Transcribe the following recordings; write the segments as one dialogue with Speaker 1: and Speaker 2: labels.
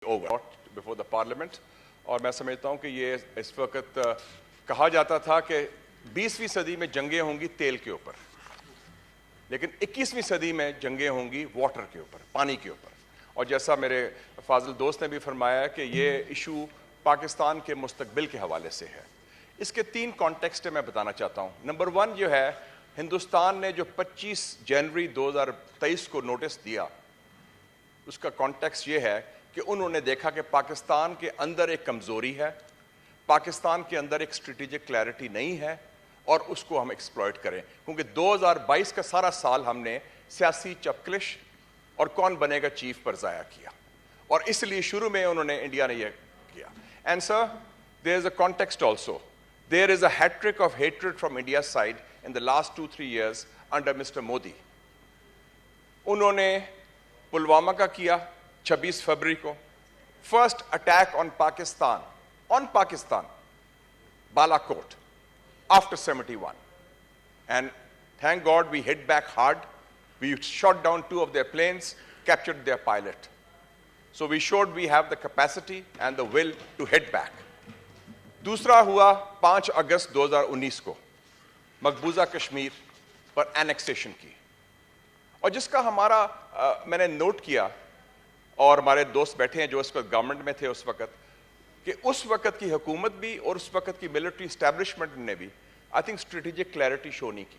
Speaker 1: over before the parliament اور میں سمجھتا ہوں کہ یہ اس وقت کہا جاتا تھا کہ 20ویں صدی میں جنگیں ہوں گی تیل کے اوپر، لیکن 21ویں صدی میں جنگیں ہوں گی واٹر کے اوپر، پانی کے اوپر. اور جیسا میرے فاضل دوست نے بھی فرمایا کہ یہ ایشو پاکستان کے مستقبل کے حوالے سے ہے. اس کے 3 کانٹیکسٹ میں بتانا چاہتا ہوں. نمبر 1 جو ہے، ہندوستان نے جو 25 جنوری 2023 کو نوٹس دیا، اس کا کانٹیکسٹ یہ ہے کہ انہوں نے دیکھا کہ پاکستان کے اندر ایک کمزوری ہے، پاکستان کے اندر ایک اسٹریٹجک کلیئرٹی نہیں ہے، اور اس کو ہم ایکسپلائٹ کریں. کیونکہ 2022 کا سارا سال ہم نے سیاسی چپکلش اور کون بنے گا چیف پر ضائع کیا، اور اس لیے شروع میں انڈیا نے یہ کیا. And sir, there is a context also. There is a hat trick of hatred from India's side in the last 2-3 years under Mr. Modi. انہوں نے پلوامہ کا کیا 26 فروری کو، first attack on Pakistan Balakot after 71, and thank God we hit back hard. We shot down 2 of their planes, captured their pilot. So we showed we have the capacity and the will to hit back. دوسرا ہوا 5 اگست 2019 کو مقبوضہ کشمیر پر اینیکسیشن کی، اور جس کا ہمارا میں نے نوٹ کیا، اور ہمارے دوست بیٹھے ہیں جو اس وقت گورنمنٹ میں تھے اس وقت، کہ اس وقت کی حکومت بھی اور اس وقت کی ملٹری اسٹیبلشمنٹ نے بھی آئی تھنک اسٹریٹجک کلیئرٹی شو نہیں کی.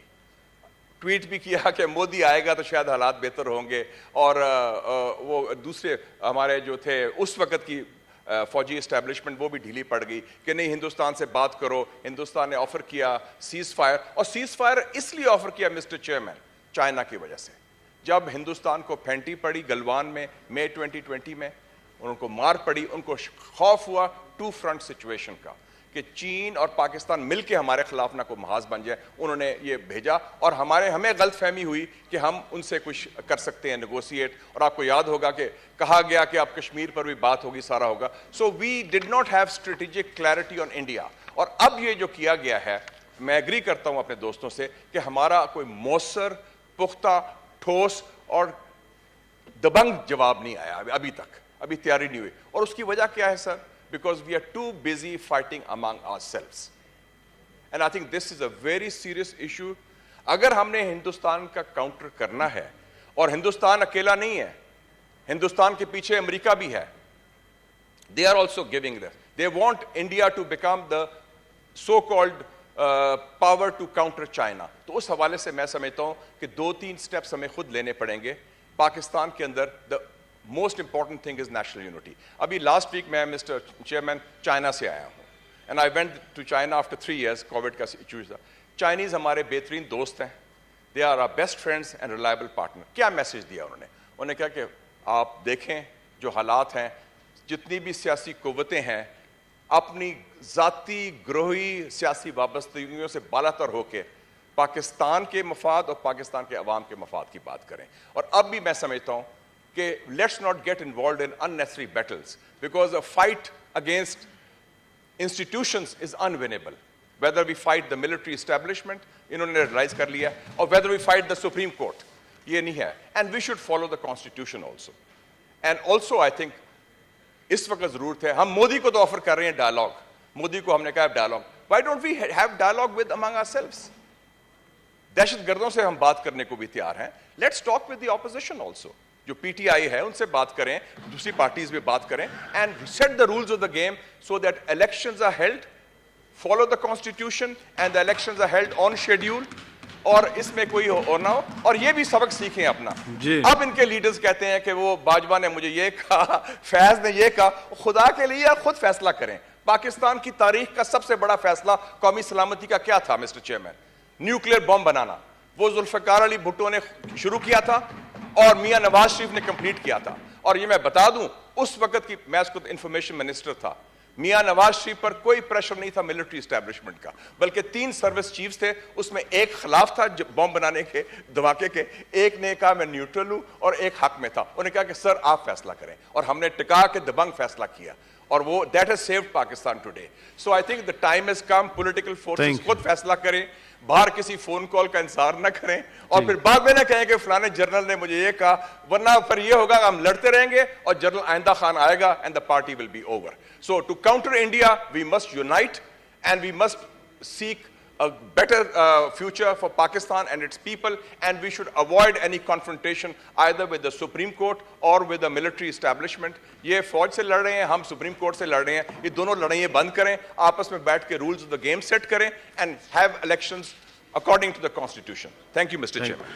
Speaker 1: ٹویٹ بھی کیا کہ مودی آئے گا تو شاید حالات بہتر ہوں گے، اور وہ دوسرے ہمارے جو تھے اس وقت کی فوجی اسٹیبلشمنٹ وہ بھی ڈھیلی پڑ گئی کہ نہیں، ہندوستان سے بات کرو. ہندوستان نے آفر کیا سیز فائر، اور سیز فائر اس لیے آفر کیا مسٹر چیئرمین، چائنا کی وجہ سے. جب ہندوستان کو پھینٹی پڑی گلوان میں مئی 2020 میں، ان کو مار پڑی، ان کو خوف ہوا 2 فرنٹ سچویشن کا کہ چین اور پاکستان مل کے ہمارے خلاف نہ کوئی محاذ بن جائے. انہوں نے یہ بھیجا، اور ہمیں غلط فہمی ہوئی کہ ہم ان سے کچھ کر سکتے ہیں نیگوسیٹ. اور آپ کو یاد ہوگا کہ کہا گیا کہ اب کشمیر پر بھی بات ہوگی، سارا ہوگا. So we did not have strategic clarity on India. اور اب یہ جو کیا گیا ہے، میں ایگری کرتا ہوں اپنے دوستوں سے کہ ہمارا کوئی مؤثر، پختہ، ٹھوس اور دبنگ جواب نہیں آیا ابھی تک، ابھی تیاری نہیں ہوئی. اور اس کی وجہ کیا ہے سر؟ Because we are too busy fighting among ourselves. And I think this is a very serious issue. اگر ہم نے ہندوستان کا کاؤنٹر کرنا ہے، اور ہندوستان اکیلا نہیں ہے، ہندوستان کے پیچھے امریکہ بھی ہے. They are also giving this. They want India to become the so-called power to counter China. تو اس حوالے سے میں سمجھتا ہوں کہ 2-3 سٹیپس ہمیں خود لینے پڑیں گے. پاکستان کے اندر most important thing is national unity. ابھی last week میں Mr. Chairman چائنا سے آیا ہوں, and I went to China after 3 years. Covid کا ایشو تھا. چائنیز ہمارے بہترین دوست ہیں, they are our best friends and reliable partner. کیا میسج دیا انہوں نے کہا کہ آپ دیکھیں جو حالات ہیں, جتنی بھی سیاسی قوتیں ہیں اپنی ذاتی گروہی سیاسی وابستگیوں سے بالاتر ہو کے پاکستان کے مفاد اور پاکستان کے عوام کے مفاد کی بات کریں. اور اب بھی میں سمجھتا ہوں کہ let's not get involved in unnecessary battles, because a fight against institutions is unwinnable. Whether we fight the military establishment, انہوں نے realize کر لیا, or whether we fight the Supreme Court, یہ نہیں ہے. And we should follow the constitution also. And also I think اس وقت ضرورت ہے, ہم مودی کو تو آفر کر رہے ہیں ڈائلاگ, مودی کو ہم نے کہا dialogue, why don't we have dialogue with among ourselves? دہشت گردوں سے ہم بات کرنے کو بھی تیار ہیں. Let's talk with the opposition also. جو پی ٹی آئی ہے ان سے بات کریں, دوسری پارٹیز بھی بات کریں, and set the rules of the game so that elections are held, follow the constitution, and the elections are held on schedule, اور اس میں کوئی ہو نہ ہو. اور یہ بھی سبق سیکھیں اپنا. اب ان کے لیڈرز کہتے ہیں کہ وہ باجوہ نے مجھے یہ کہا, فیض نے یہ کہا. خدا کے لیے آپ خود فیصلہ کریں. پاکستان کی تاریخ کا سب سے بڑا فیصلہ قومی سلامتی کا کیا تھا مسٹر چیئرمین؟ نیوکلیئر بم بنانا. وہ ذوالفقار علی بھٹو نے شروع کیا تھا اور میاں نواز شریف نے کمپلیٹ کیا تھا. اور یہ میں بتا دوں, اس وقت کی, میں اس کو انفارمیشن منسٹر تھا, میاں نواز شریف پر کوئی پریشر نہیں تھا ملٹری اسٹیبلشمنٹ کا, بلکہ 3 سروس چیفز تھے, اس میں ایک خلاف تھا بم بنانے کے دھماکے کے, ایک نے کہا میں نیوٹرل ہوں, اور ایک حق میں تھا. انہوں نے کہا کہ سر آپ فیصلہ کریں, اور ہم نے ٹکا کے دبنگ فیصلہ کیا, اور وہ that has saved Pakistan today. So I think the time has come, political forces خود فیصلہ کریں. باہر کسی فون کال کا انتظار نہ کریں اور پھر بعد میں نہ کہیں کہ فلانے جنرل نے مجھے یہ کہا, ورنہ پھر یہ ہوگا کہ ہم لڑتے رہیں گے اور جنرل آئندہ خان آئے گا and the party will be over. So to counter India, we must unite and we must seek a better future for Pakistan and its people, and we should avoid any confrontation either with the Supreme Court or with the military establishment. یہ فوج سے لڑ رہے ہیں, ہم supreme court سے لڑ رہے ہیں, یہ دونوں لڑائیاں بند کریں, آپس میں بیٹھ کے rules of the game set کریں and have elections according to the constitution. Thank you, Mr. Chairman.